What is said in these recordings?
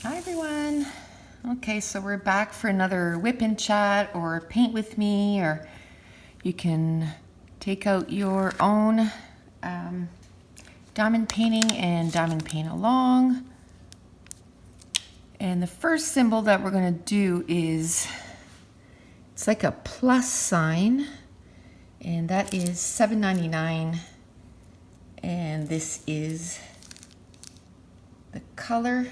Hi everyone. Okay, so we're back for another whip and chat or paint with me, or you can take out your own diamond painting and diamond paint along. And the first symbol that we're going to do is, it's like a plus sign, and that is $7.99, and this is the color.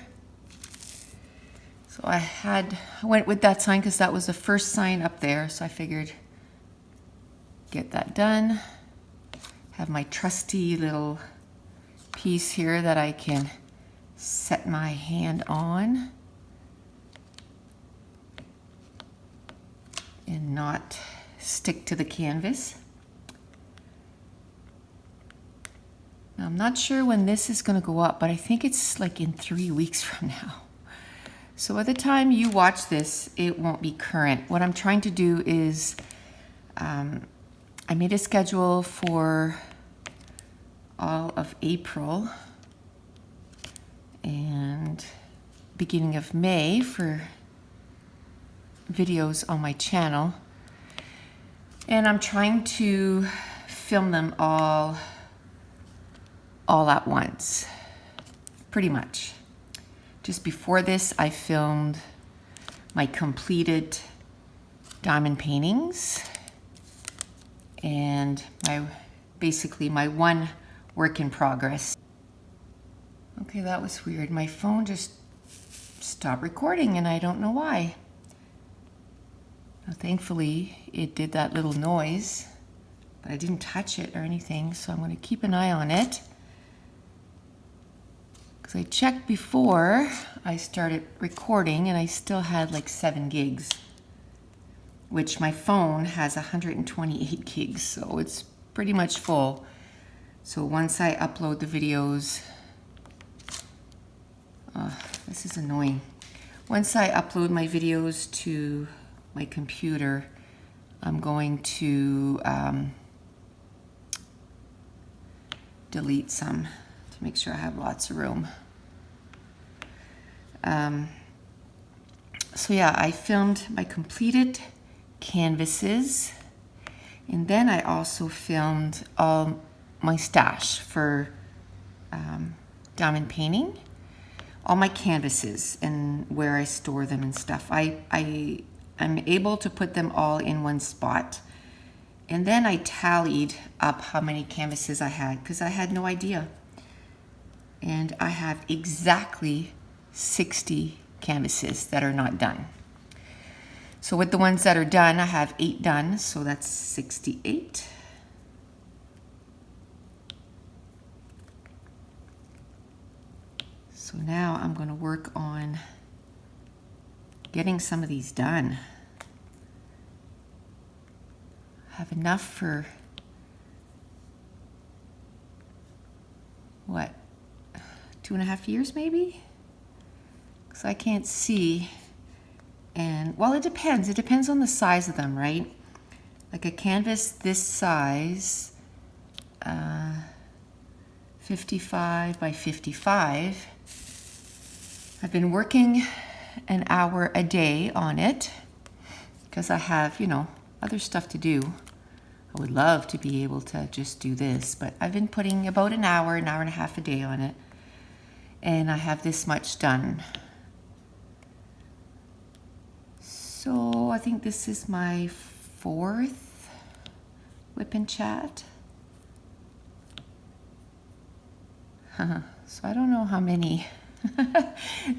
So I went with that sign because that was the first sign up there. So I figured get that done. Have my trusty little piece here that I can set my hand on and not stick to the canvas. Now, I'm not sure when this is going to go up, but I think it's like in 3 weeks from now. So by the time you watch this, it won't be current. What I'm trying to do is, I made a schedule for all of April and beginning of May for videos on my channel. And I'm trying to film them all at once, pretty much. Just before this, I filmed my completed diamond paintings and basically my one work in progress. Okay, that was weird. My phone just stopped recording and I don't know why. Now, thankfully, it did that little noise, but I didn't touch it or anything, so I'm going to keep an eye on it. I checked before I started recording and I still had like 7 gigs, which my phone has 128 gigs, so it's pretty much full. So once I upload the videos, this is annoying. Once I upload my videos to my computer, I'm going to delete some to make sure I have lots of room. So yeah, I filmed my completed canvases, and then I also filmed all my stash for diamond painting, all my canvases and where I store them and stuff. I'm able to put them all in one spot. And then I tallied up how many canvases I had because I had no idea. And I have exactly 60 canvases that are not done. So with the ones that are done, I have 8 done, so that's 68. So now I'm going to work on getting some of these done. I have enough for what? 2.5 years maybe? Because I can't see. And well, it depends. It depends on the size of them, right? Like a canvas this size, 55 by 55. I've been working an hour a day on it because I have, other stuff to do. I would love to be able to just do this, but I've been putting about an hour and a half a day on it. And I have this much done. So I think this is my 4th whip and chat. So I don't know how many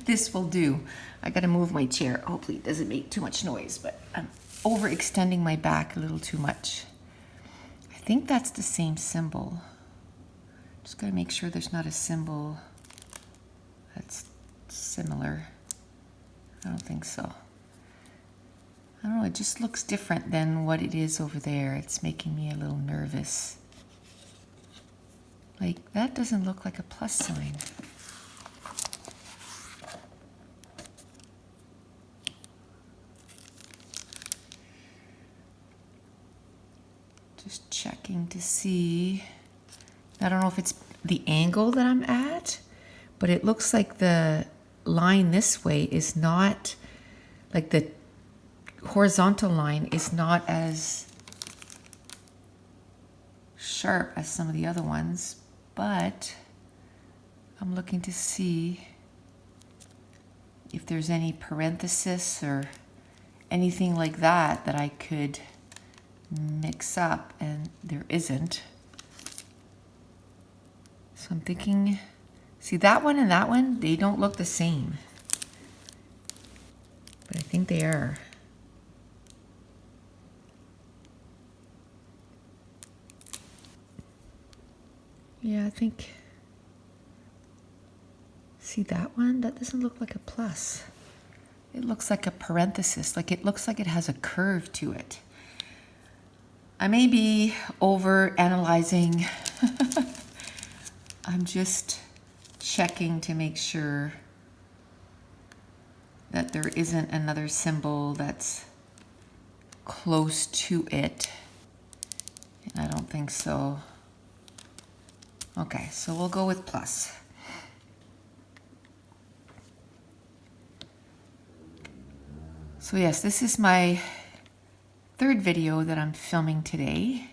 this will do. I gotta move my chair. Hopefully it doesn't make too much noise, but I'm overextending my back a little too much. I think that's the same symbol. Just gotta make sure there's not a symbol that's similar. I don't think so. I don't know, it just looks different than what it is over there. It's making me a little nervous. Like, that doesn't look like a plus sign. Just checking to see. I don't know if it's the angle that I'm at, but it looks like the line this way is not, like the horizontal line is not as sharp as some of the other ones, but I'm looking to see if there's any parenthesis or anything like that that I could mix up, and there isn't. So I'm thinking, see that one and that one, they don't look the same, but I think they are. Yeah, I think, see that one? That doesn't look like a plus. It looks like a parenthesis, like it looks like it has a curve to it. I may be over analyzing. I'm just checking to make sure that there isn't another symbol that's close to it. And I don't think so. Okay, so we'll go with plus. So yes, this is my third video that I'm filming today.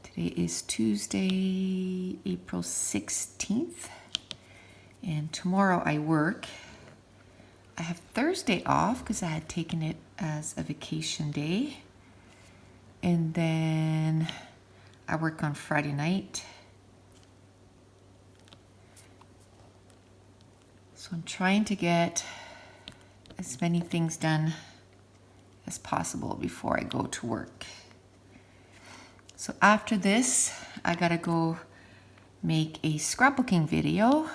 Today is Tuesday, April 16th, and tomorrow I work. I have Thursday off because I had taken it as a vacation day. And then I work on Friday night. So I'm trying to get as many things done as possible before I go to work. So after this, I gotta go make a scrapbooking video.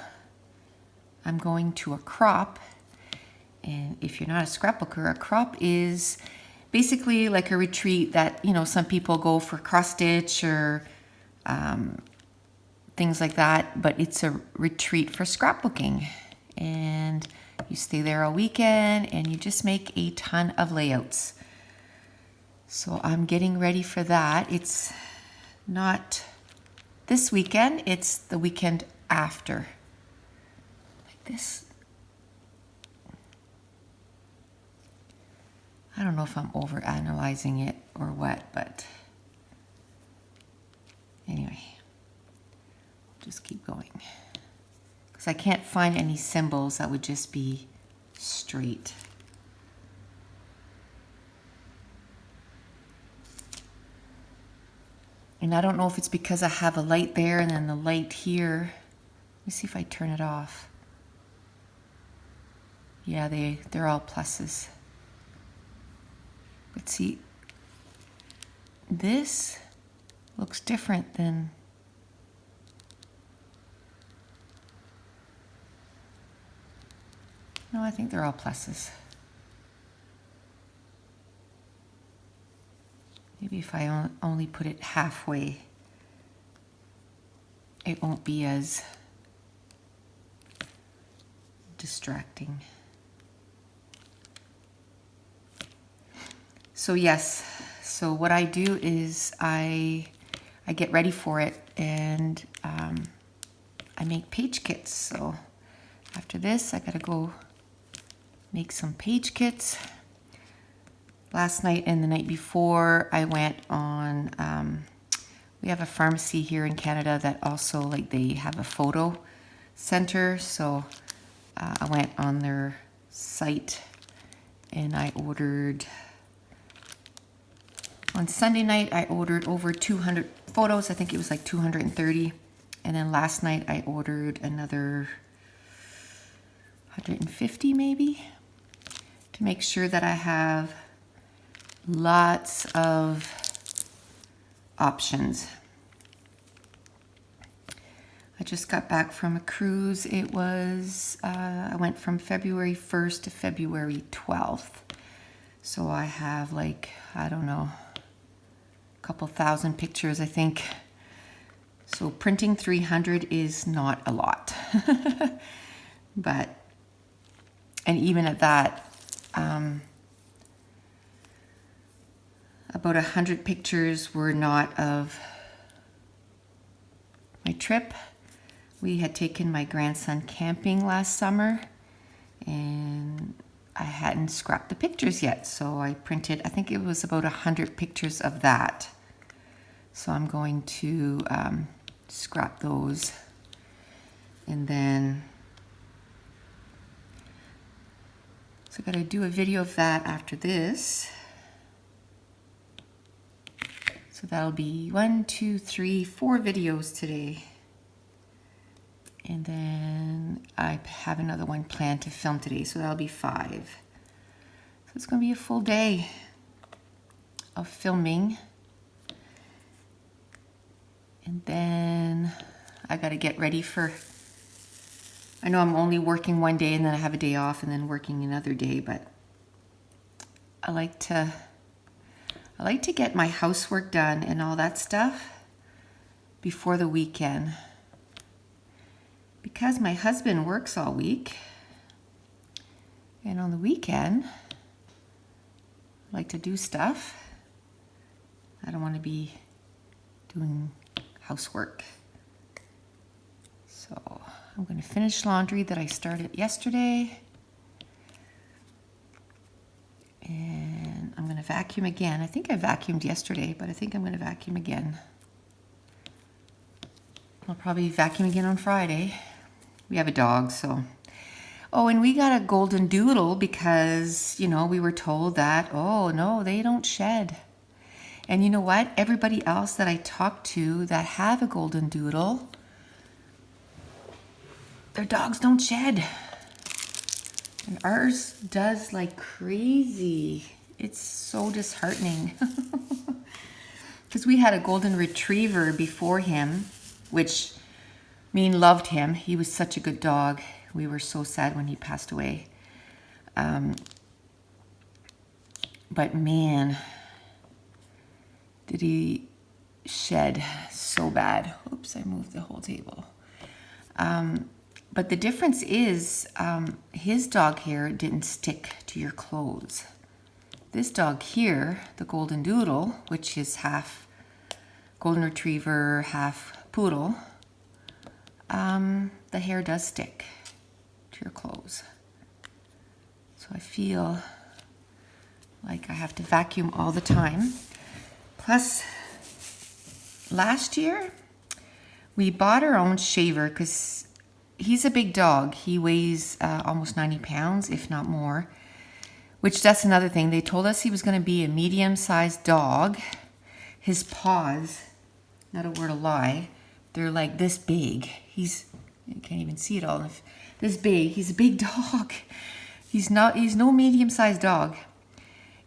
I'm going to a crop, and if you're not a scrapbooker, a crop is basically like a retreat that, you know, some people go for cross stitch or things like that, but it's a retreat for scrapbooking. And you stay there all weekend and you just make a ton of layouts. So I'm getting ready for that. It's not this weekend, it's the weekend after. Like this. I don't know if I'm over analyzing it or what, but anyway, just keep going. Because I can't find any symbols that would just be straight. And I don't know if it's because I have a light there and then the light here. Let me see if I turn it off. Yeah, they're all pluses. But see, this looks different than no, I think they're all pluses. Maybe if I only put it halfway, it won't be as distracting. So yes, so what I do is I get ready for it, and I make page kits. So after this, I gotta go make some page kits. Last night and the night before, I went on, we have a pharmacy here in Canada that also, like, they have a photo center. So I went on their site and I ordered, on Sunday night, I ordered over 200 photos. I think it was like 230. And then last night I ordered another 150 maybe, to make sure that I have lots of options. I just got back from a cruise. It was, I went from February 1st to February 12th. So I have, like, I don't know, a couple thousand pictures, I think. So printing 300 is not a lot. But, and even at that, about 100 pictures were not of my trip. We had taken my grandson camping last summer, and I hadn't scrapped the pictures yet, so I printed, I think it was about 100 pictures of that. So I'm going to scrap those, and then so I gotta do a video of that after this. So that'll be 1, 2, 3, 4 videos today. And then I have another one planned to film today, so that'll be 5. So it's gonna be a full day of filming. And then I gotta get ready for, I know I'm only working one day and then I have a day off and then working another day, but I like to get my housework done and all that stuff before the weekend. Because my husband works all week, and on the weekend, I like to do stuff. I don't want to be doing housework. So I'm going to finish laundry that I started yesterday. And I'm going to vacuum again. I think I vacuumed yesterday, but I think I'm going to vacuum again. I'll probably vacuum again on Friday. We have a dog, so. Oh, and we got a golden doodle because, you know, we were told that, oh, no, they don't shed. And you know what? Everybody else that I talk to that have a golden doodle, their dogs don't shed. And ours does like crazy. It's so disheartening. Because we had a golden retriever before him, which loved him. He was such a good dog. We were so sad when he passed away. But man, did he shed so bad. Oops, I moved the whole table. But the difference is his dog hair didn't stick to your clothes. This dog here, the golden doodle, which is half golden retriever, half poodle, the hair does stick to your clothes. So I feel like I have to vacuum all the time. Plus, last year, we bought our own shaver because he's a big dog. He weighs almost 90 pounds, if not more, which that's another thing. They told us he was going to be a medium-sized dog. His paws, not a word of lie, they're like this big. You can't even see it all. This big. He's a big dog. He's no medium-sized dog.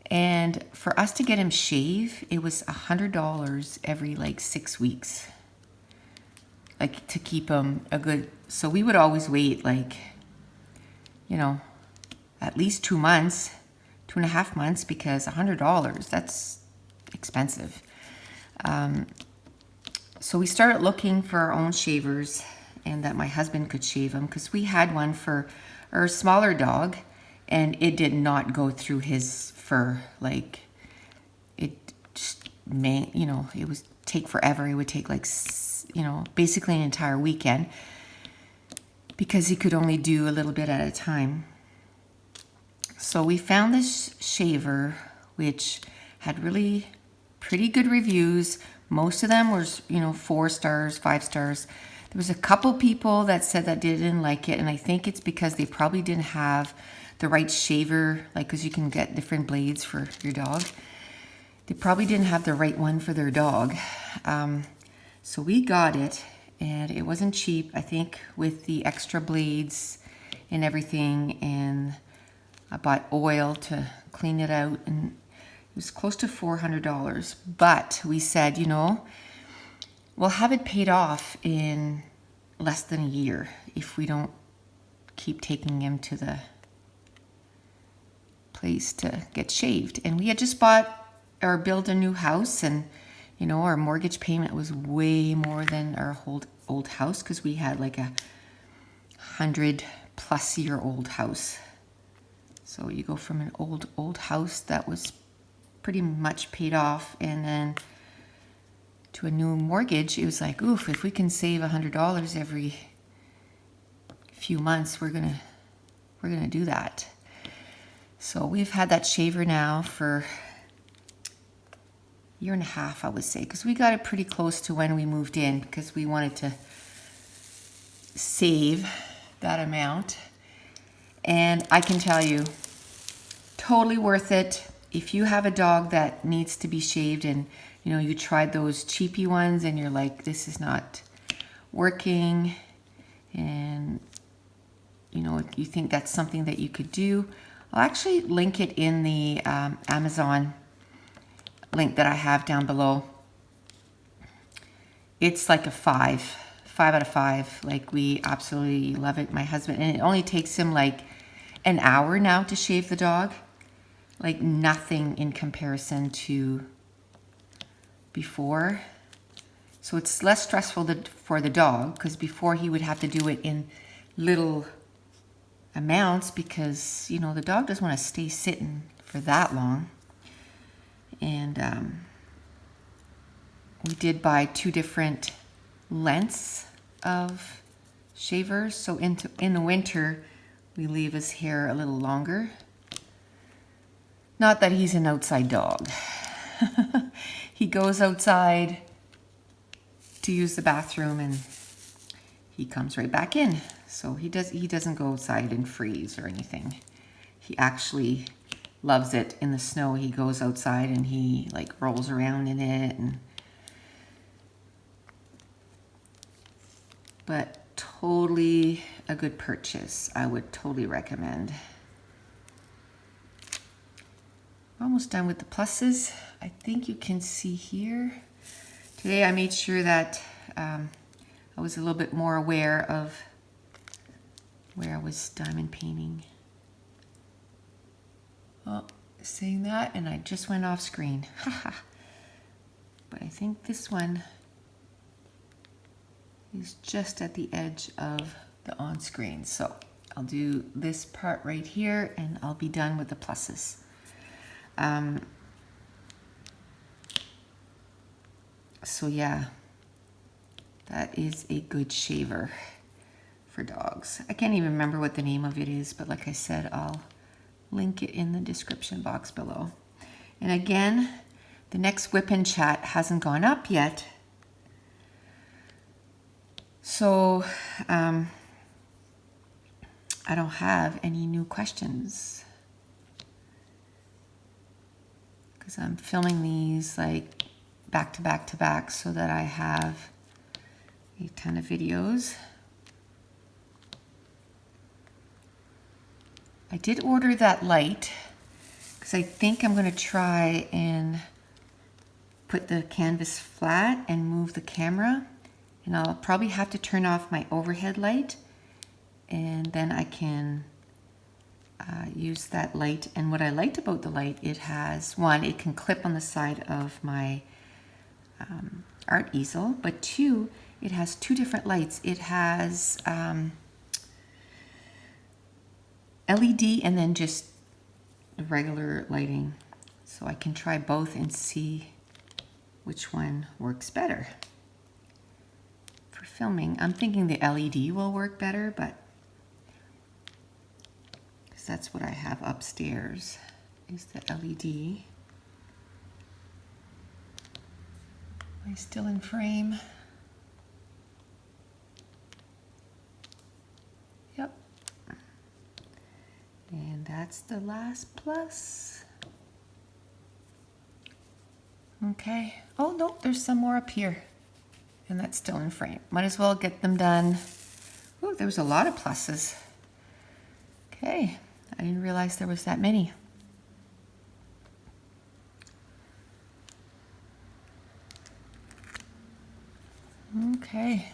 And for us to get him shaved, it was $100 every like 6 weeks. Like to keep him a good, so we would always wait like, you know, at least 2 months, 2.5 months, because $100, that's expensive. So we started looking for our own shavers and that my husband could shave them because we had one for our smaller dog and it did not go through his fur. Like it just it would take forever. It would take like, basically an entire weekend because he could only do a little bit at a time. So we found this shaver which had really pretty good reviews. Most of them were, 4 stars, 5 stars. There was a couple people that said that they didn't like it, and I think it's because they probably didn't have the right shaver, like because you can get different blades for your dog. They probably didn't have the right one for their dog. So we got it, and it wasn't cheap, I think, with the extra blades and everything, and I bought oil to clean it out, and it was close to $400. But we said, we'll have it paid off in less than a year if we don't keep taking him to the place to get shaved. And we had just bought or built a new house, and our mortgage payment was way more than our old house because we had like 100-plus-year-old house. So you go from an old house that was pretty much paid off, and then to a new mortgage. It was like, oof, if we can save $100 every few months, we're gonna do that. So we've had that shaver now for a year and a half, I would say, because we got it pretty close to when we moved in, because we wanted to save that amount. And I can tell you, totally worth it. If you have a dog that needs to be shaved and you know you tried those cheapy ones and you're like, this is not working, and you know you think that's something that you could do, I'll actually link it in the Amazon link that I have down below. It's like a 5 out of 5. Like, we absolutely love it, my husband, and it only takes him like an hour now to shave the dog. Like, nothing in comparison to before. So it's less stressful for the dog, because before he would have to do it in little amounts, because you know the dog doesn't want to stay sitting for that long. And we did buy 2 different lengths of shavers. So in the winter, we leave his hair a little longer. Not that he's an outside dog. He goes outside to use the bathroom and he comes right back in. So he doesn't go outside and freeze or anything. He actually loves it in the snow. He goes outside and he like rolls around in it. But totally a good purchase. I would totally recommend. Almost done with the pluses. I think you can see here. Today I made sure that I was a little bit more aware of where I was diamond painting. Oh, saying that and I just went off screen. But I think this one is just at the edge of the on screen. So I'll do this part right here and I'll be done with the pluses. So yeah, that is a good shaver for dogs. I can't even remember what the name of it is, but like I said, I'll link it in the description box below. And again, the next WIP and chat hasn't gone up yet. So I don't have any new questions, because I'm filming these like back to back to back so that I have a ton of videos. I did order that light because I think I'm going to try and put the canvas flat and move the camera, and I'll probably have to turn off my overhead light, and then I can use that light. And what I liked about the light, it has, one, it can clip on the side of my art easel, but 2, it has 2 different lights. It has LED and then just regular lighting. So I can try both and see which one works better. For filming, I'm thinking the LED will work better, but because that's what I have upstairs, is the LED. Am I still in frame? Yep. And that's the last plus. Okay. Oh no, there's some more up here. And that's still in frame. Might as well get them done. Oh, there was a lot of pluses. Okay. I didn't realize there was that many. Okay,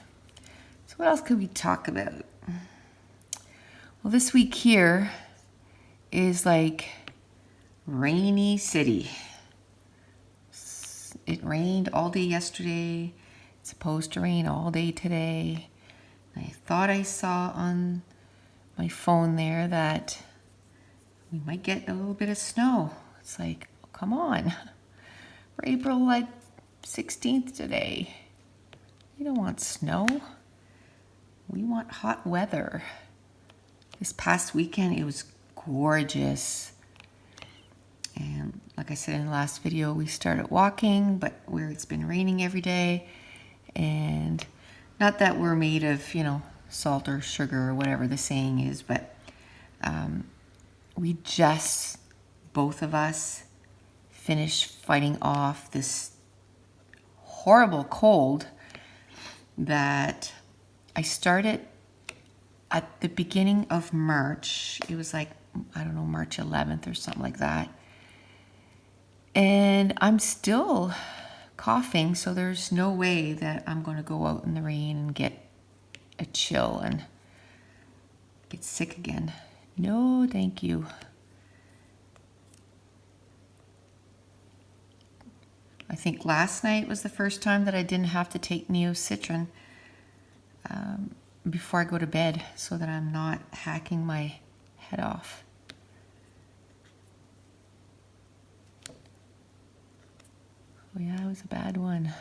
so what else could we talk about? Well, this week here is like rainy city. It rained all day yesterday. It's supposed to rain all day today. I thought I saw on my phone there that we might get a little bit of snow. It's like, oh, come on. We're April like 16th today. We don't want snow. We want hot weather. This past weekend, it was gorgeous. And like I said in the last video, we started walking, but where it's been raining every day. And not that we're made of, salt or sugar or whatever the saying is, but we just, both of us, finished fighting off this horrible cold that I started at the beginning of March. It was like, I don't know, March 11th or something like that. And I'm still coughing, so there's no way that I'm going to go out in the rain and get a chill and get sick again. No, thank you. I think last night was the first time that I didn't have to take Neocitrin before I go to bed so that I'm not hacking my head off. Oh yeah, it was a bad one.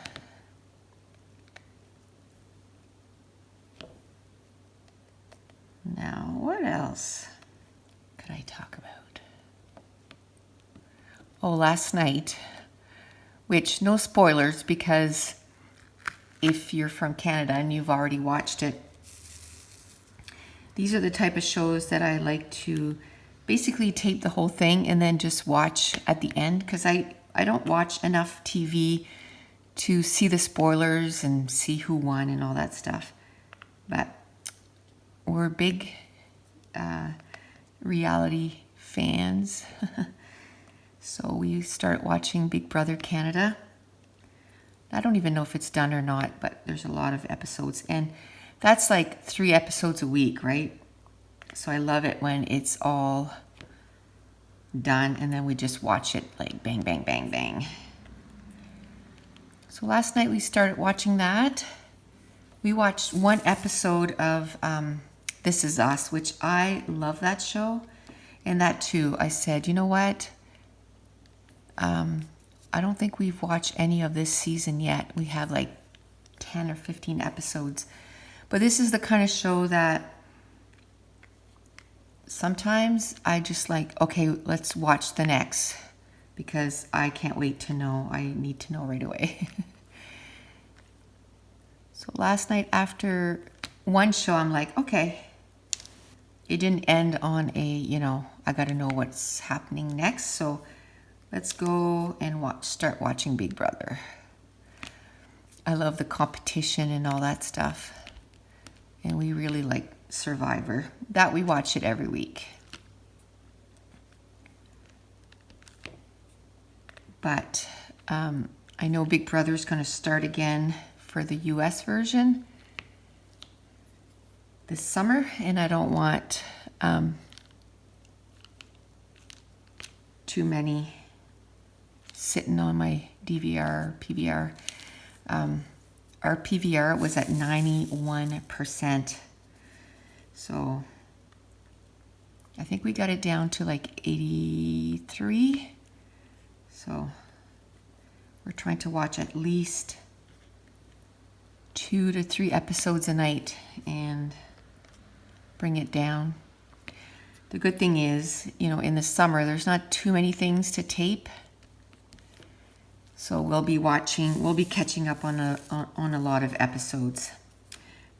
Now, what else could I talk about? Oh, last night, which no spoilers because if you're from Canada and you've already watched it, these are the type of shows that I like to basically tape the whole thing and then just watch at the end, because I don't watch enough TV to see the spoilers and see who won and all that stuff. But we're big reality fans. So we start watching Big Brother Canada. I don't even know if it's done or not, but there's a lot of episodes. And that's like 3 episodes a week, right? So I love it when it's all done and then we just watch it like bang, bang, bang, bang. So last night we started watching that. We watched 1 episode of This Is Us, which I love that show. And that too, I said, you know what? I don't think we've watched any of this season yet. We have like 10 or 15 episodes. But this is the kind of show that sometimes I just like, okay, let's watch the next because I can't wait to know. I need to know right away. So last night after one show, I'm like, okay, it didn't end on a, I got to know what's happening next. So let's go and start watching Big Brother. I love the competition and all that stuff. And we really like Survivor. That we watch it every week. But I know Big Brother's going to start again for the US version this summer. And I don't want too many sitting on my DVR, PVR. Our PVR was at 91%. So I think we got it down to like 83. So we're trying to watch at least 2 to 3 episodes a night and bring it down. The good thing is, in the summer, there's not too many things to tape. So we'll be catching up on a lot of episodes.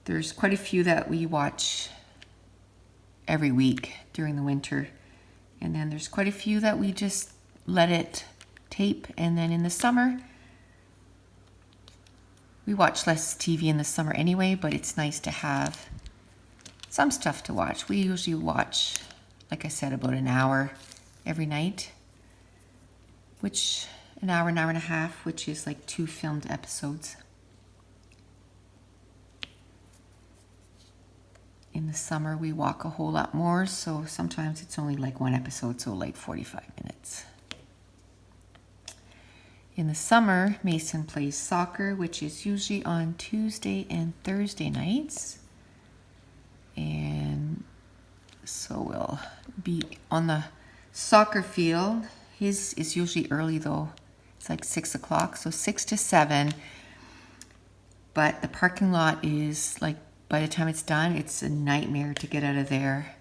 There's quite a few that we watch every week during the winter. And then there's quite a few that we just let it tape. And then in the summer, we watch less TV in the summer anyway, but it's nice to have some stuff to watch. We usually watch, like I said, about an hour every night, which an hour and a half, which is like 2 filmed episodes. In the summer, we walk a whole lot more, so sometimes it's only like 1 episode, so like 45 minutes. In the summer, Mason plays soccer, which is usually on Tuesday and Thursday nights. And so we'll be on the soccer field. His is usually early though. It's like 6 o'clock, so 6 to 7. But the parking lot is like, by the time it's done, it's a nightmare to get out of there.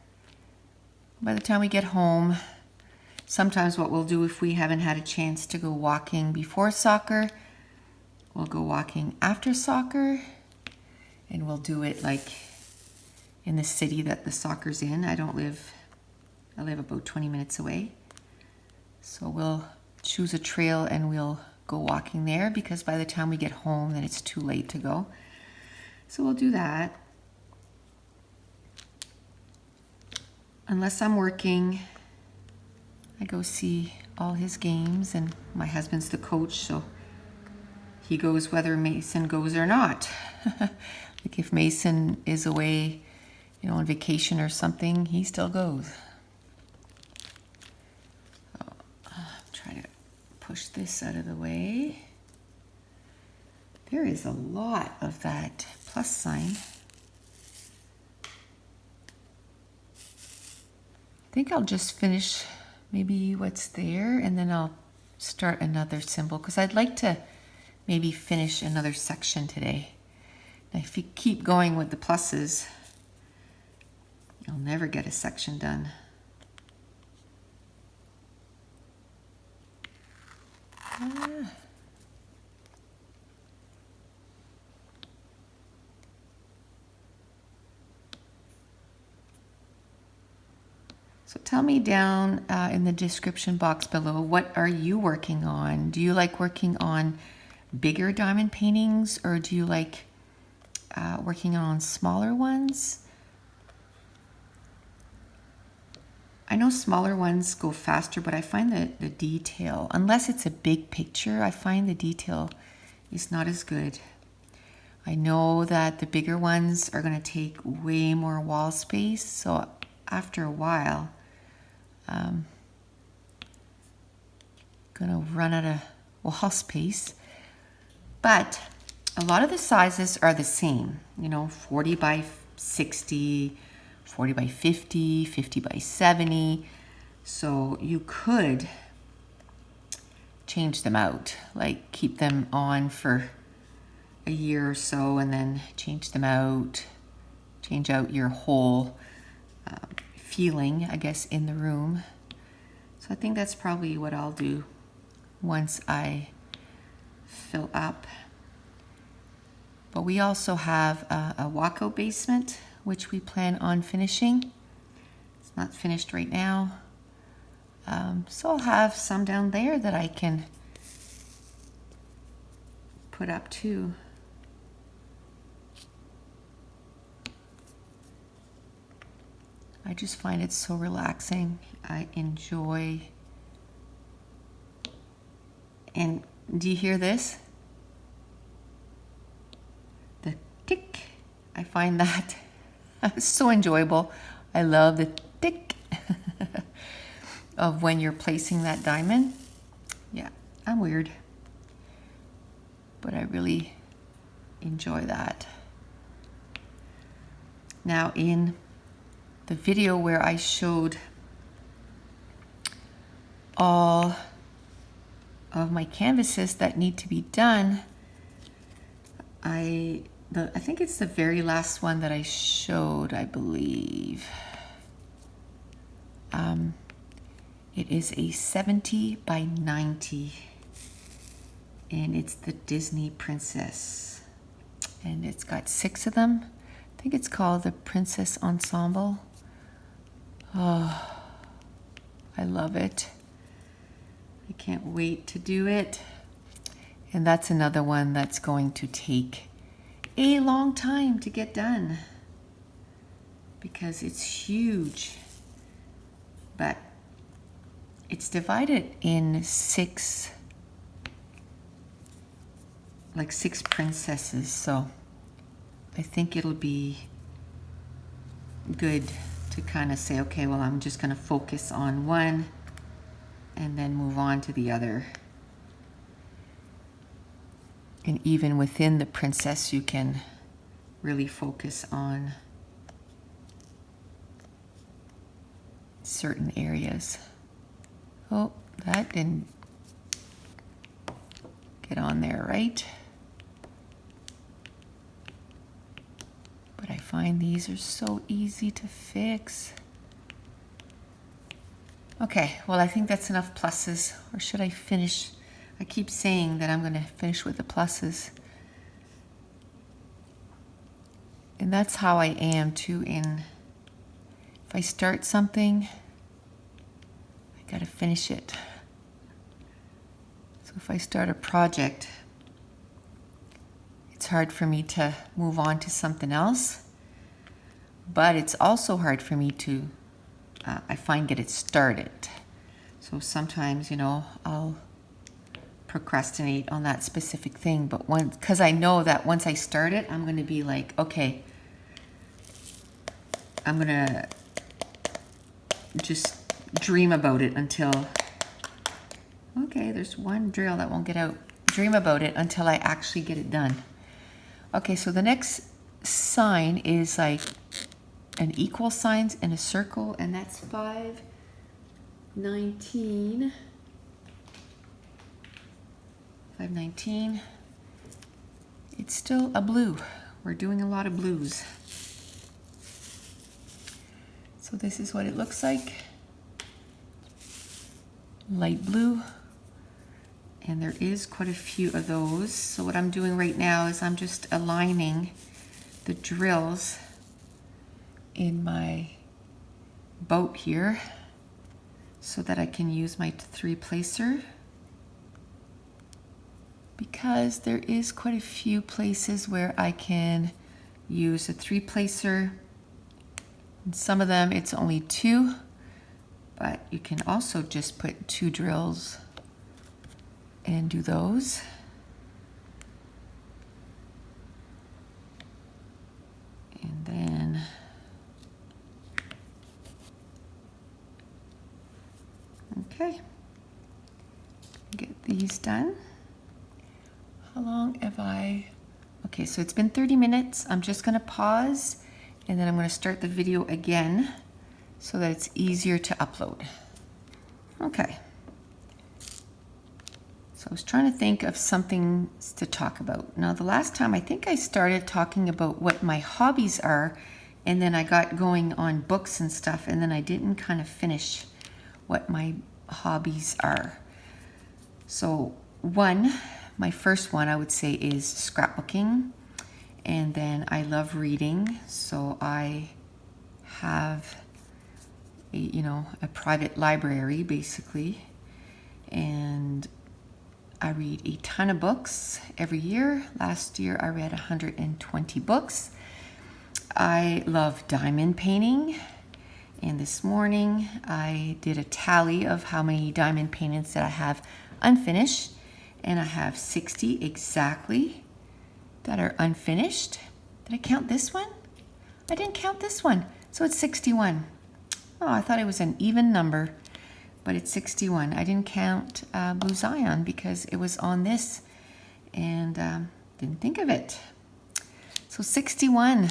By the time we get home, sometimes what we'll do if we haven't had a chance to go walking before soccer, we'll go walking after soccer, and we'll do it like in the city that the soccer's in. I live about 20 minutes away. So we'll choose a trail and we'll go walking there, because by the time we get home, then it's too late to go. So we'll do that. Unless I'm working, I go see all his games, and my husband's the coach, so he goes whether Mason goes or not. Like if Mason is away, on vacation or something, he still goes. So, try to push this out of the way. There is a lot of that plus sign. I think I'll just finish maybe what's there, and then I'll start another symbol, because I'd like to maybe finish another section today. Now, if you keep going with the pluses, you'll never get a section done. So tell me down in the description box below, what are you working on? Do you like working on bigger diamond paintings, or do you like working on smaller ones? I know smaller ones go faster, but I find that the detail, unless it's a big picture, I find the detail is not as good. I know that the bigger ones are going to take way more wall space, so after a while, gonna run out of wall space. But a lot of the sizes are the same, 40 by 60, 40 by 50, 50 by 70. So you could change them out, like keep them on for a year or so and then change them out, change out your whole feeling, I guess, in the room. So I think that's probably what I'll do once I fill up. But we also have a walkout basement, which we plan on finishing. It's not finished right now. So I'll have some down there that I can put up too. I just find it so relaxing. I enjoy. And do you hear this? The tick. I find that so enjoyable. I love the tick of when you're placing that diamond. Yeah, I'm weird, but I really enjoy that. Now, in the video where I showed all of my canvases that need to be done, I think it's the very last one that I showed, I believe. It is a 70 by 90, and it's the Disney Princess, and it's got 6 of them. I think it's called the Princess Ensemble. Oh, I love it. I can't wait to do it. And that's another one that's going to take a long time to get done because it's huge. But it's divided in 6 princesses, so I think it'll be good to kind of say, okay, well, I'm just going to focus on one and then move on to the other. And even within the princess, you can really focus on certain areas. Oh, that didn't get on there, right? But I find these are so easy to fix. Okay, well, I think that's enough pluses. Or should I finish? I keep saying that I'm going to finish with the pluses. And that's how I am too if I start something, I got to finish it. So if I start a project, it's hard for me to move on to something else. But it's also hard for me to, I find, get it started. So sometimes, I'll procrastinate on that specific thing. But because I know that once I start it, I'm going to be like, okay, I'm going to just dream about it until, okay, there's one drill that won't get out. Dream about it until I actually get it done. Okay, so the next sign is like an equal signs in a circle, and that's 519. 519. It's still a blue. We're doing a lot of blues. So this is what it looks like. Light blue. And there is quite a few of those. So what I'm doing right now is I'm just aligning the drills in my boat here so that I can use my 3-placer, because there is quite a few places where I can use a 3-placer. In some of them it's only 2, but you can also just put 2 drills and do those. And then okay, get these done. How long have I? Okay, so it's been 30 minutes. I'm just going to pause and then I'm going to start the video again so that it's easier to upload. Okay. So I was trying to think of something to talk about. Now, the last time I think I started talking about what my hobbies are, and then I got going on books and stuff, and then I didn't kind of finish what my hobbies are. So my first one I would say is scrapbooking, and then I love reading. So I have a private library basically, and I read a ton of books every year. Last year I read 120 books. I love diamond painting, and this morning I did a tally of how many diamond paintings that I have unfinished, and I have 60 exactly that are unfinished. Did I count this one? I didn't count this one, so it's 61. Oh, I thought it was an even number, but it's 61. I didn't count Blue Zion because it was on this, and didn't think of it. So 61,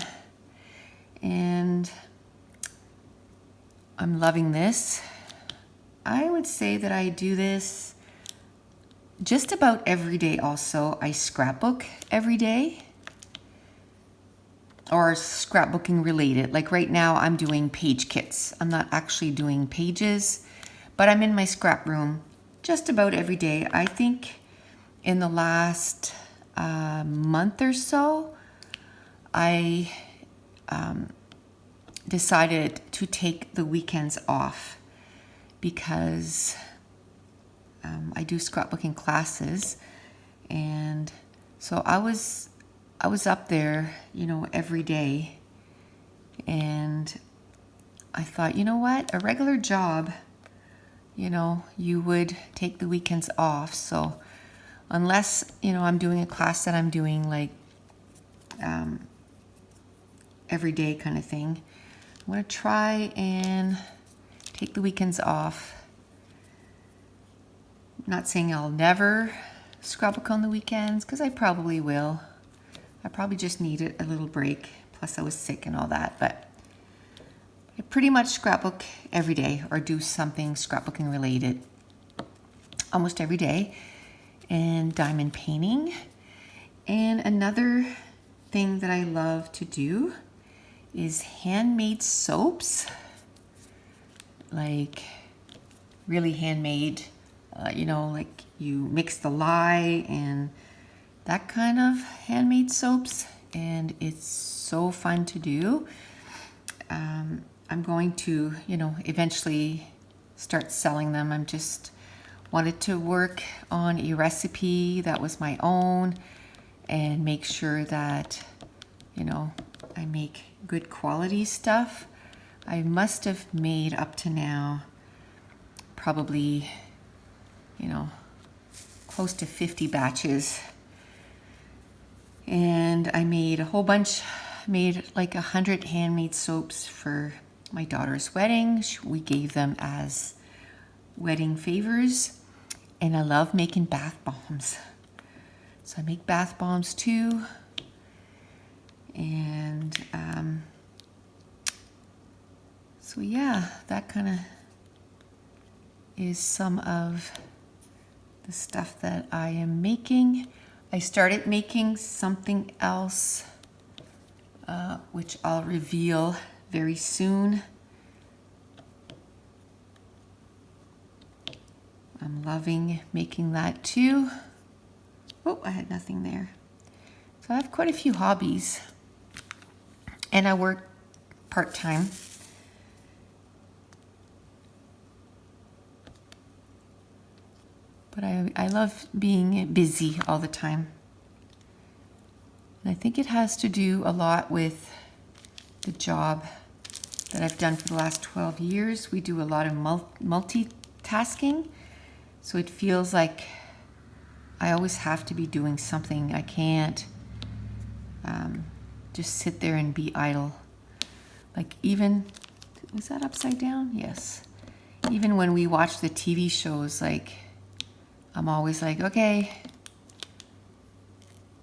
and I'm loving this. I would say that I do this just about every day. Also, I scrapbook every day, or scrapbooking related. Like right now I'm doing page kits. I'm not actually doing pages, but I'm in my scrap room just about every day. I think in the last month or so, I decided to take the weekends off because I do scrapbooking classes, and so I was up there, every day, and I thought, you know what, a regular job, you would take the weekends off. So unless, I'm doing a class that I'm doing like every day kind of thing, I'm going to try and take the weekends off. I'm not saying I'll never scrapbook on the weekends, because I probably will. I probably just needed a little break. Plus I was sick and all that, but I pretty much scrapbook every day or do something scrapbooking related almost every day. And diamond painting. And another thing that I love to do is handmade soaps. Like really handmade, you know, like you mix the lye and that kind of handmade soaps, and it's so fun to do. I'm going to, you know, eventually start selling them. I'm just wanted to work on a recipe that was my own and make sure that, you know, I make good quality stuff. I must have made up to now probably, you know, close to 50 batches. And I made a whole bunch, made like 100 handmade soaps for my daughter's wedding. We gave them as wedding favors. And I love making bath bombs. So I make bath bombs too. And so yeah, that kind of is some of the stuff that I am making. I started making something else, which I'll reveal very soon. I'm loving making that too. Oh, I had nothing there. So I have quite a few hobbies, and I work part-time. But I love being busy all the time. And I think it has to do a lot with the job that I've done for the last 12 years. We do a lot of multitasking. So it feels like I always have to be doing something. I can't just sit there and be idle. Like even, was that upside down? Yes. Even when we watch the TV shows, like, I'm always like, okay,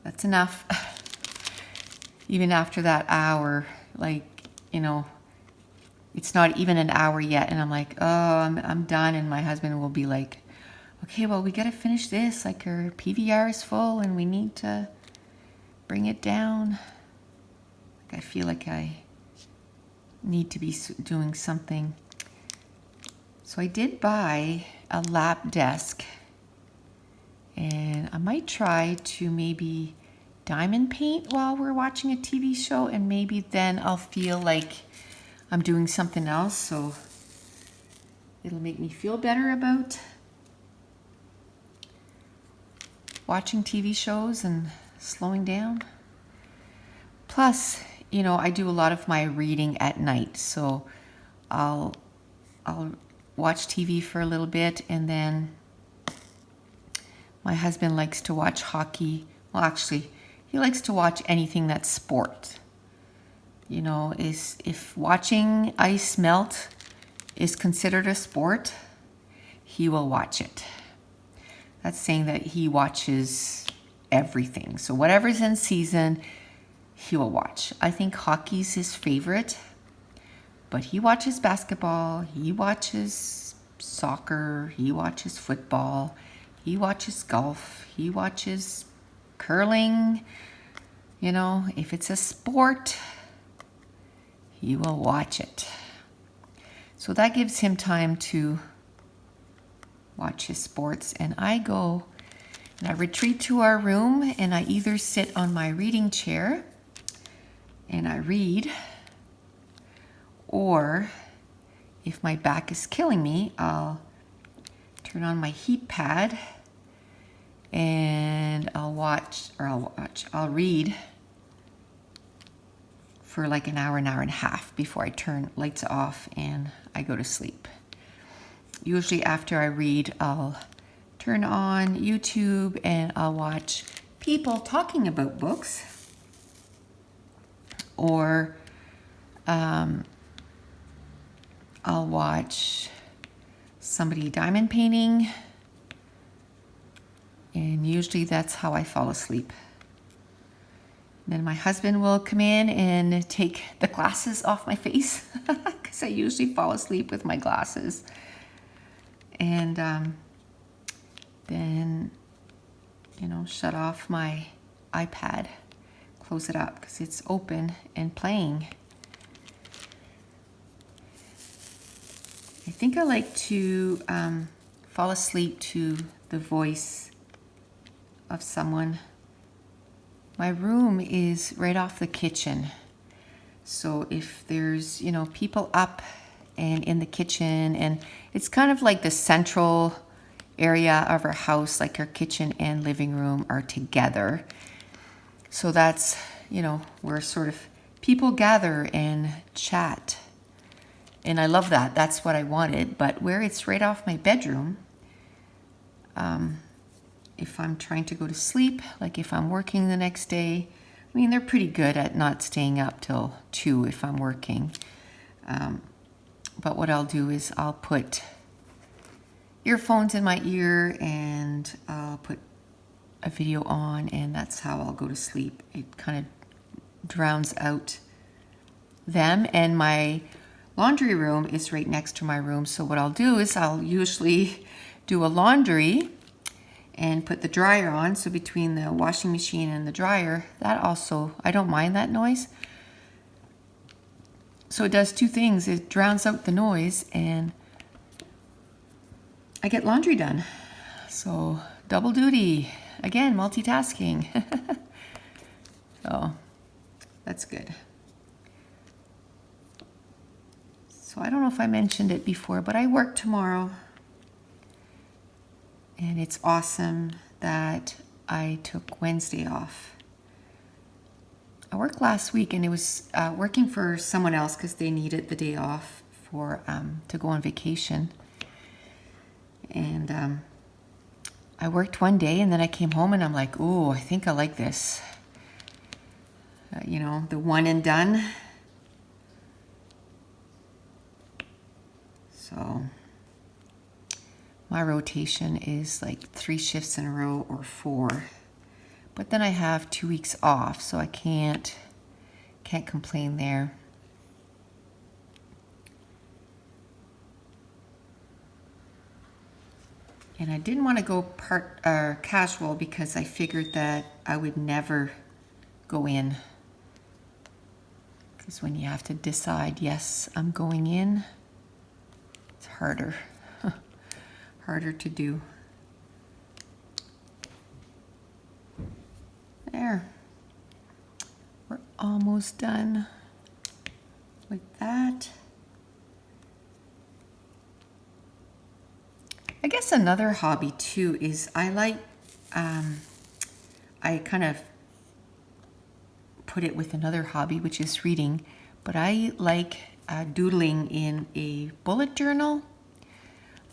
that's enough. Even after that hour, like, you know, it's not even an hour yet, and I'm like, oh, I'm done, and my husband will be like, okay, well, we gotta finish this, like our PVR is full and we need to bring it down. Like I feel like I need to be doing something. So I did buy a lap desk, and I might try to maybe diamond paint while we're watching a TV show, and maybe then I'll feel like I'm doing something else, so it'll make me feel better about watching TV shows and slowing down. Plus, you know, I do a lot of my reading at night, so I'll watch TV for a little bit, and then my husband likes to watch hockey. Well, actually, he likes to watch anything that's sport. You know, if watching ice melt is considered a sport, he will watch it. That's saying that he watches everything. So whatever's in season, he will watch. I think hockey's his favorite, but he watches basketball, he watches soccer, he watches football, he watches golf, he watches curling. You know, if it's a sport, he will watch it. So that gives him time to watch his sports, and I go and I retreat to our room, and I either sit on my reading chair and I read, or if my back is killing me, I'll turn on my heat pad and I'll read for like an hour and a half before I turn lights off and I go to sleep. Usually after I read, I'll turn on YouTube and I'll watch people talking about books, or I'll watch somebody diamond painting, and usually that's how I fall asleep. Then my husband will come in and take the glasses off my face because I usually fall asleep with my glasses. And then, you know, shut off my iPad, close it up because it's open and playing. I think I like to fall asleep to the voice of someone. My room is right off the kitchen. So if there's, people up and in the kitchen, and it's kind of like the central area of our house, like our kitchen and living room are together. So that's, where sort of people gather and chat. And I love that. That's what I wanted. But where it's right off my bedroom, if I'm trying to go to sleep, like if I'm working the next day, I mean, they're pretty good at not staying up till 2 if I'm working. But what I'll do is I'll put earphones in my ear and I'll put a video on, and that's how I'll go to sleep. It kind of drowns out them. And my laundry room is right next to my room. So what I'll do is I'll usually do a laundry and put the dryer on. So between the washing machine and the dryer, that also, I don't mind that noise. So it does two things. It drowns out the noise and I get laundry done. So double duty. Again, multitasking. So that's good. So I don't know if I mentioned it before, but I work tomorrow. And it's awesome that I took Wednesday off. I worked last week, and it was working for someone else because they needed the day off for to go on vacation. And I worked one day, and then I came home, and I'm like, oh, I think I like this. The one and done. So my rotation is like 3 shifts in a row or 4. But then I have 2 weeks off, so I can't complain there. And I didn't want to go casual because I figured that I would never go in. Because when you have to decide, yes, I'm going in, it's harder. Harder to do. There. We're almost done with that. I guess another hobby too is I like, I kind of put it with another hobby, which is reading, but I like doodling in a bullet journal.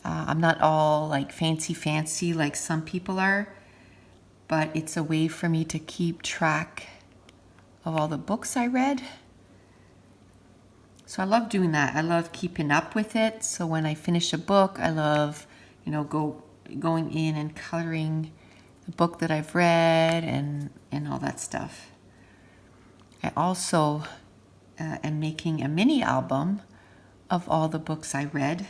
I'm not all like fancy like some people are, but it's a way for me to keep track of all the books I read. So I love doing that. I love keeping up with it. So when I finish a book, I love, going in and coloring the book that I've read and all that stuff. I also am making a mini album of all the books I read.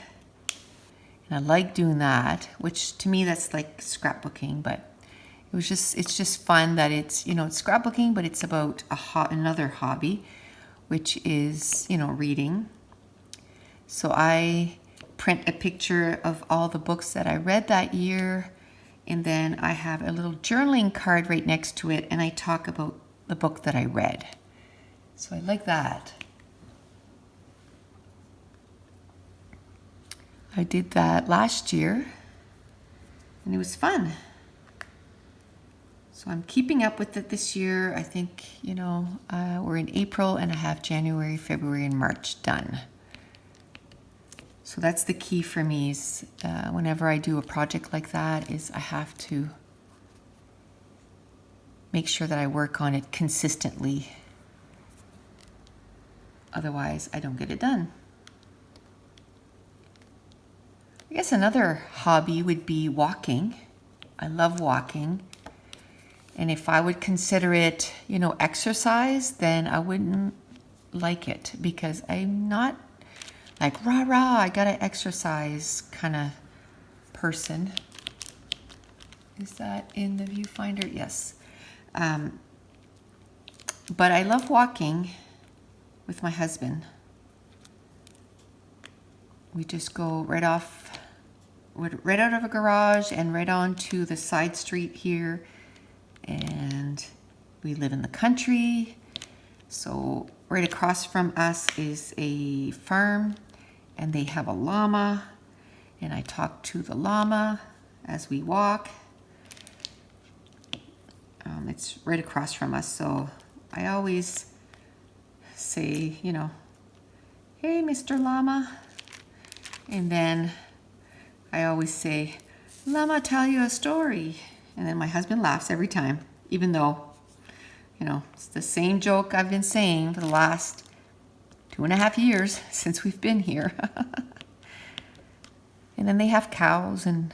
And I like doing that, which to me that's like scrapbooking, but it's just fun that it's, it's scrapbooking, but it's about another hobby, which is, reading. So I print a picture of all the books that I read that year, and then I have a little journaling card right next to it, and I talk about the book that I read. So I like that. I did that last year, and it was fun. So I'm keeping up with it this year. I think, we're in April, and I have January, February, and March done. So that's the key for me is whenever I do a project like that is I have to make sure that I work on it consistently. Otherwise, I don't get it done. I guess another hobby would be walking. I love walking. And if I would consider it, exercise, then I wouldn't like it because I'm not like, rah, rah, I gotta exercise kind of person. Is that in the viewfinder? Yes. But I love walking with my husband. we just go right out of a garage and right onto the side street here. And we live in the country. So right across from us is a farm, and they have a llama, and I talk to the llama as we walk. It's right across from us, so I always say, you know, hey, Mr. Llama. And then I always say, Llama, tell you a story. And then my husband laughs every time, even though, you know, it's the same joke I've been saying for the last 2.5 years since we've been here. And then they have cows, and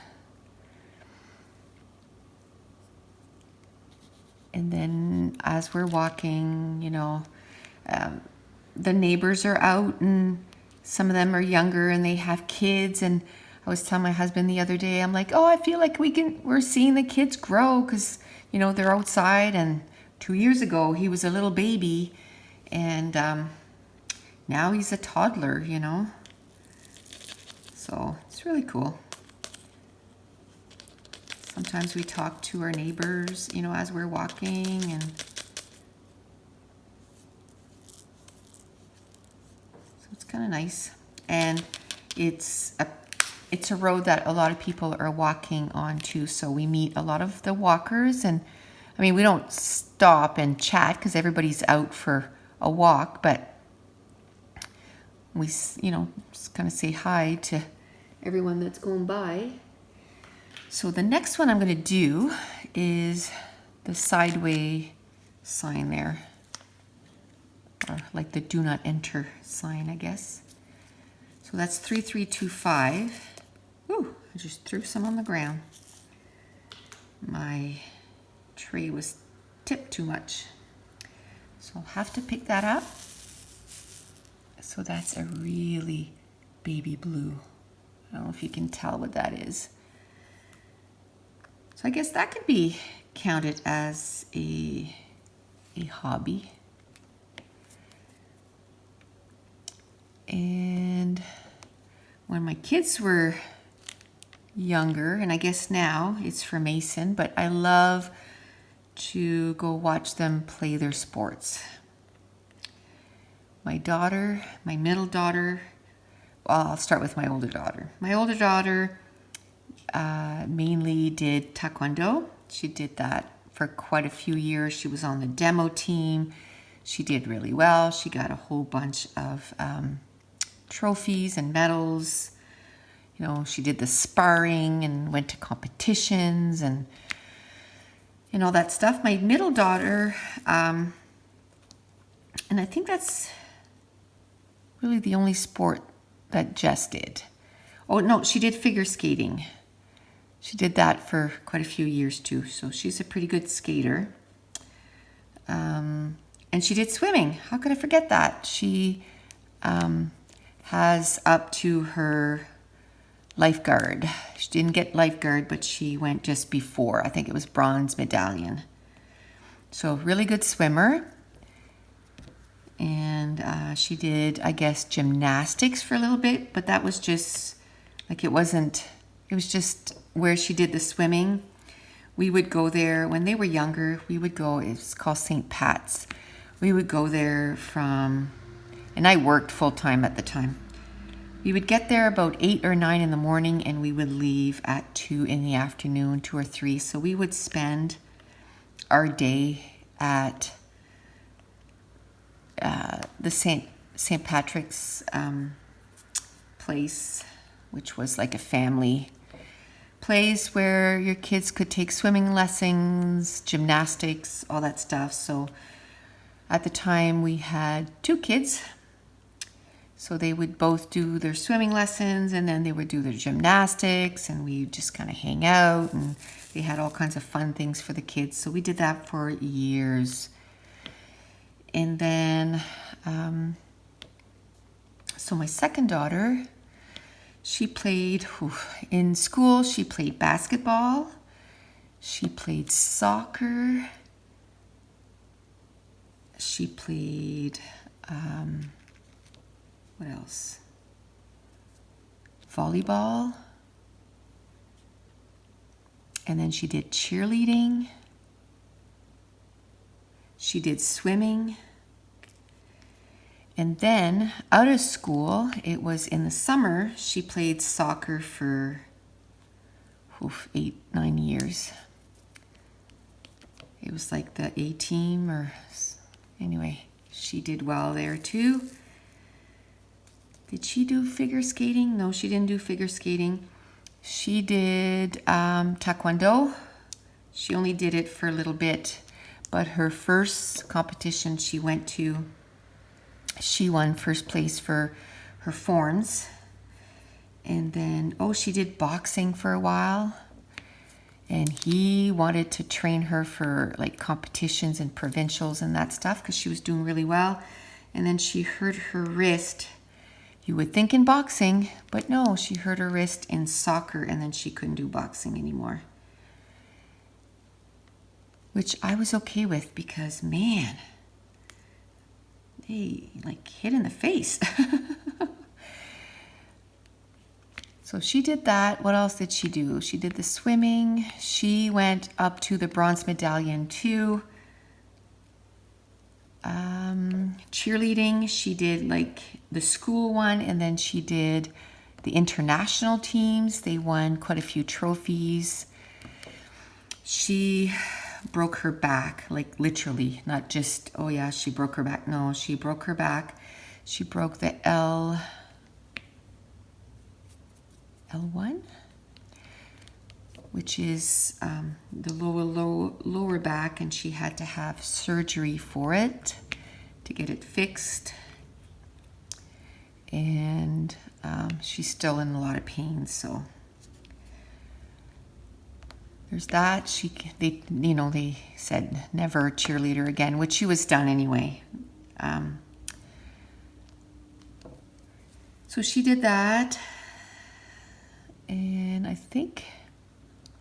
then as we're walking, you know, the neighbors are out, and some of them are younger and they have kids. And I was telling my husband the other day, I'm like, oh, I feel like we're seeing the kids grow, because, you know, they're outside. And 2 years ago he was a little baby, and now he's a toddler, you know. So it's really cool. Sometimes we talk to our neighbors, you know, as we're walking, and so it's kind of nice. And it's a road that a lot of people are walking on too. So we meet a lot of the walkers, and I mean, we don't stop and chat because everybody's out for a walk, but we, you know, just kind of say hi to everyone that's going by. So the next one I'm going to do is the sideway sign there, or like the do not enter sign, I guess. So that's 3325. Ooh, I just threw some on the ground. My tray was tipped too much, so I'll have to pick that up. So that's a really baby blue. I don't know if you can tell what that is. So I guess that could be counted as a hobby. And when my kids were younger, and I guess now it's for Mason, but I love to go watch them play their sports. My daughter, my middle daughter, well, I'll start with my older daughter. My older daughter mainly did Taekwondo. She did that for quite a few years. She was on the demo team. She did really well. She got a whole bunch of trophies and medals. You know, she did the sparring and went to competitions and all that stuff. My middle daughter, and I think that's really the only sport that Jess did. Oh, no, she did figure skating. She did that for quite a few years too, so she's a pretty good skater. And she did swimming. How could I forget that? She has up to her lifeguard. She didn't get lifeguard, but she went just before. I think it was bronze medallion. So really good swimmer. And she did, I guess, gymnastics for a little bit, but that was just, like, it was just where she did the swimming. We would go there when they were younger. We would go, it's called St. Pat's. We would go there and I worked full time at the time. We would get there about 8 or 9 in the morning, and we would leave at 2 in the afternoon, 2 or 3. So we would spend our day at the St. Patrick's place, which was like a family place where your kids could take swimming lessons, gymnastics, all that stuff. So at the time we had 2 kids. So they would both do their swimming lessons, and then they would do their gymnastics, and we just kind of hang out, and they had all kinds of fun things for the kids. So we did that for years. And then, so my second daughter, she played, in school, she played basketball, she played soccer, she played, what else? volleyball. And then she did cheerleading. She did swimming. And then out of school, it was in the summer, she played soccer for 8-9 years. It was like the A team, or anyway, she did well there too. Did she do figure skating? No, she didn't do figure skating. She did taekwondo. She only did it for a little bit, but her first competition she went to, she won first place for her forms. And then, she did boxing for a while. And he wanted to train her for like competitions and provincials and that stuff because she was doing really well. And then she hurt her wrist. You would think in boxing, but no, she hurt her wrist in soccer and then she couldn't do boxing anymore. Which I was okay with because, man, they like hit in the face. So she did that. What else did she do? She did the swimming. She went up to the bronze medallion too. Cheerleading, she did like the school one, and then she did the international teams. They won quite a few trophies. She broke her back, like literally, not just, she broke her back. No, she broke her back. She broke the L1, which is the lower back, and she had to have surgery for it to get it fixed. And she's still in a lot of pain, so there's that. They said never cheerleader again, which she was done anyway. So she did that. And I think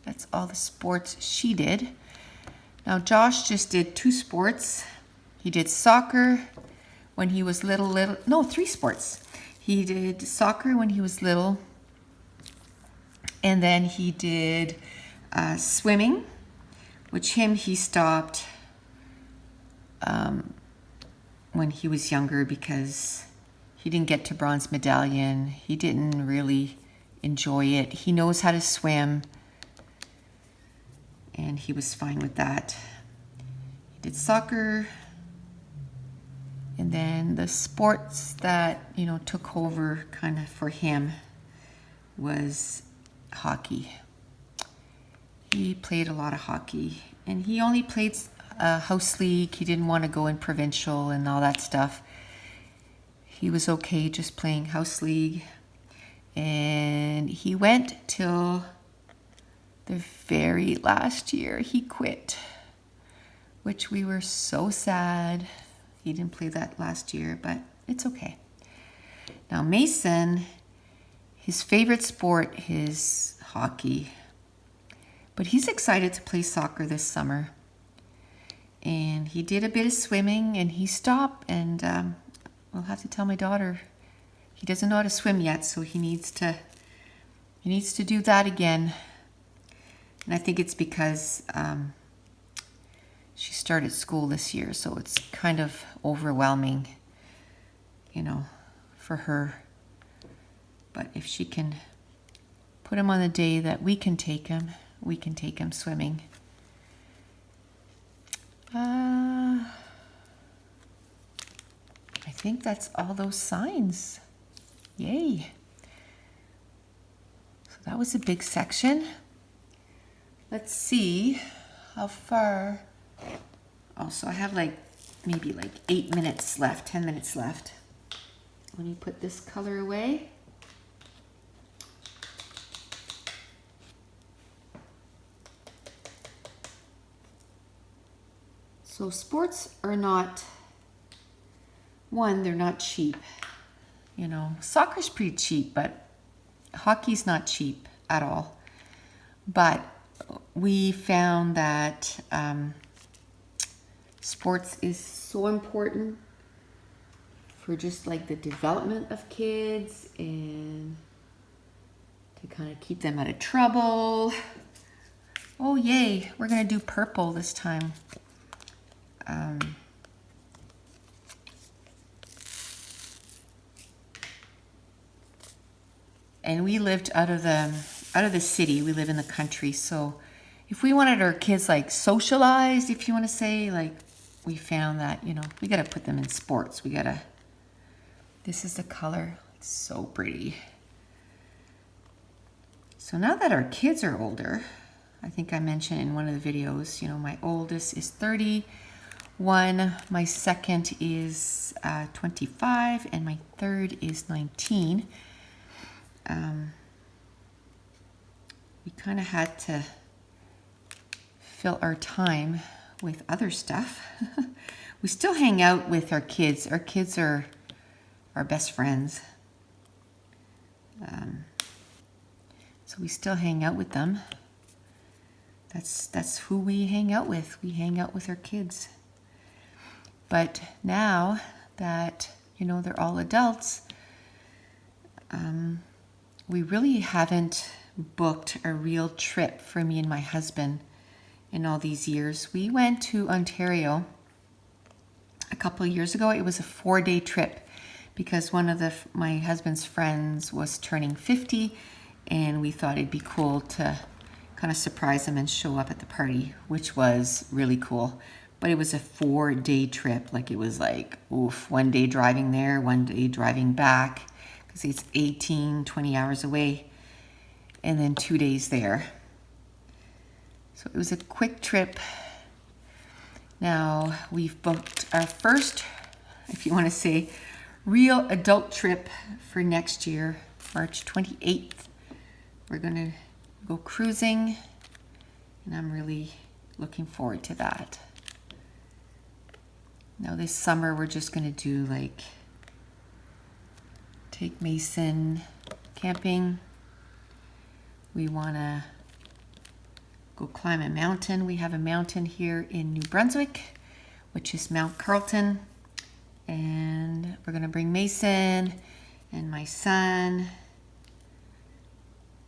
that's all the sports she did. Now Josh just did 2 sports. He did soccer when he was little. No, 3 sports. He did soccer when he was little. And then he did swimming, which he stopped when he was younger because he didn't get to bronze medallion. He didn't really enjoy it. He knows how to swim, and he was fine with that. He did soccer, and then the sports that took over kind of for him was hockey. He played a lot of hockey, and he only played house league. He didn't want to go in provincial and all that stuff. He was okay just playing house league. And he went till the very last year. He quit, which we were so sad. He didn't play that last year, but it's okay. Now Mason, his favorite sport is hockey, but he's excited to play soccer this summer. And he did a bit of swimming, and he stopped, and I'll have to tell my daughter. He doesn't know how to swim yet, so he needs to do that again. And I think it's because she started school this year, so it's kind of overwhelming, for her. But if she can put him on the day that we can take him swimming. I think that's all those signs. Yay. So that was a big section. Let's see how far. So I have maybe 8 minutes left, 10 minutes left. Let me put this color away. So sports are not, they're not cheap. Soccer's pretty cheap, but hockey's not cheap at all. But we found that sports is so important for just the development of kids and to kind of keep them out of trouble. Oh, yay. We're going to do purple this time. And we lived out of the city. We live in the country. So if we wanted our kids like socialized, if you want to say, like, we found that, you know, we got to put them in sports. This is the color. It's so pretty. So now that our kids are older, I think I mentioned in one of the videos, you know, my oldest is 31, my second is 25, and my third is 19. We kind of had to fill our time with other stuff. We still hang out with our kids. Our kids are our best friends. So we still hang out with them. That's who we hang out with. We hang out with our kids. But now that, you know, they're all adults, we really haven't booked a real trip for me and my husband in all these years. We went to Ontario a couple of years ago. It was a 4-day trip because one of my husband's friends was turning 50, and we thought it'd be cool to kind of surprise him and show up at the party, which was really cool. But it was a 4-day trip. Like, it was like, oof, 1 day driving there, 1 day driving back, because it's 20 hours away, and then 2 days there. So it was a quick trip. Now we've booked our first, if you want to say, real adult trip for next year, March 28th. We're going to go cruising, and I'm really looking forward to that. Now this summer we're just going to do, like, take Mason camping. We want to go climb a mountain. We have a mountain here in New Brunswick, which is Mount Carlton. And we're going to bring Mason and my son.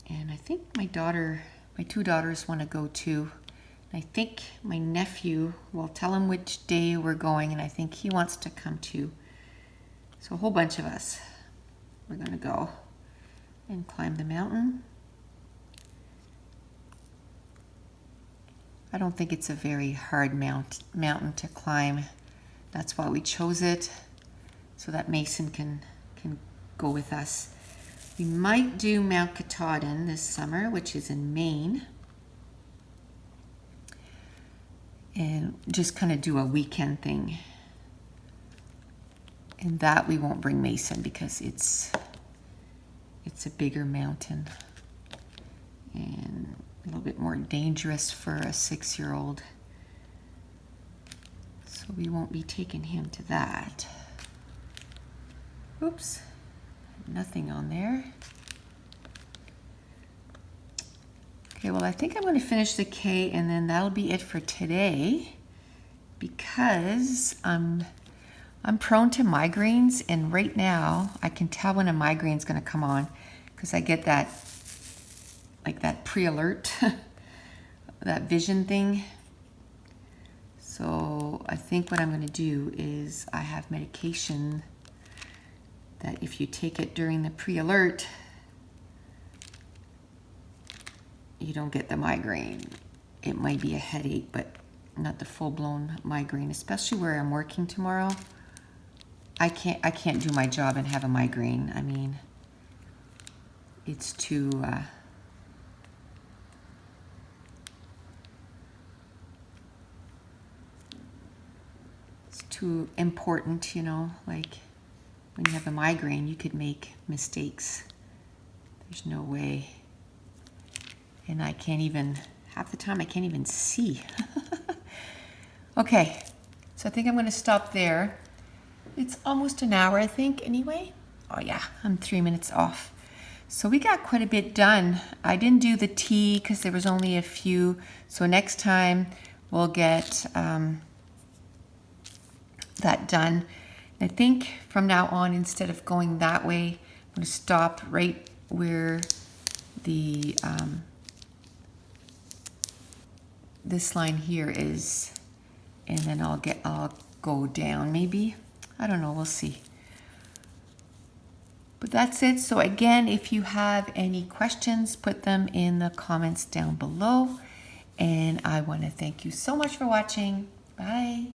And I think my two daughters want to go too. I think my nephew, will tell him which day we're going, and I think he wants to come too. So a whole bunch of us, we're going to go and climb the mountain. I don't think it's a very hard mountain to climb. That's why we chose it, so that Mason can go with us. We might do Mount Katahdin this summer, which is in Maine, and just kind of do a weekend thing. And that we won't bring Mason because it's a bigger mountain and a little bit more dangerous for a 6-year-old. So we won't be taking him to that. Oops, nothing on there. Okay, well, I think I'm going to finish the K, and then that'll be it for today, because I'm prone to migraines, and right now I can tell when a migraine is going to come on because I get that, like, that pre-alert, that vision thing. So I think what I'm going to do is, I have medication that if you take it during the pre-alert, you don't get the migraine. It might be a headache, but not the full-blown migraine, especially where I'm working tomorrow. I can't do my job and have a migraine. I mean, it's too important, you know. Like, when you have a migraine, you could make mistakes. There's no way. And I can't even, half the time I can't even see. Okay, so I think I'm going to stop there. It's almost an hour, I think, anyway. Oh yeah, I'm 3 minutes off. So we got quite a bit done. I didn't do the tea because there was only a few. So next time we'll get that done. I think from now on, instead of going that way, I'm going to stop right where the this line here is, and then I'll go down maybe. I don't know, we'll see. But that's it. So again, if you have any questions, put them in the comments down below. And I want to thank you so much for watching. Bye.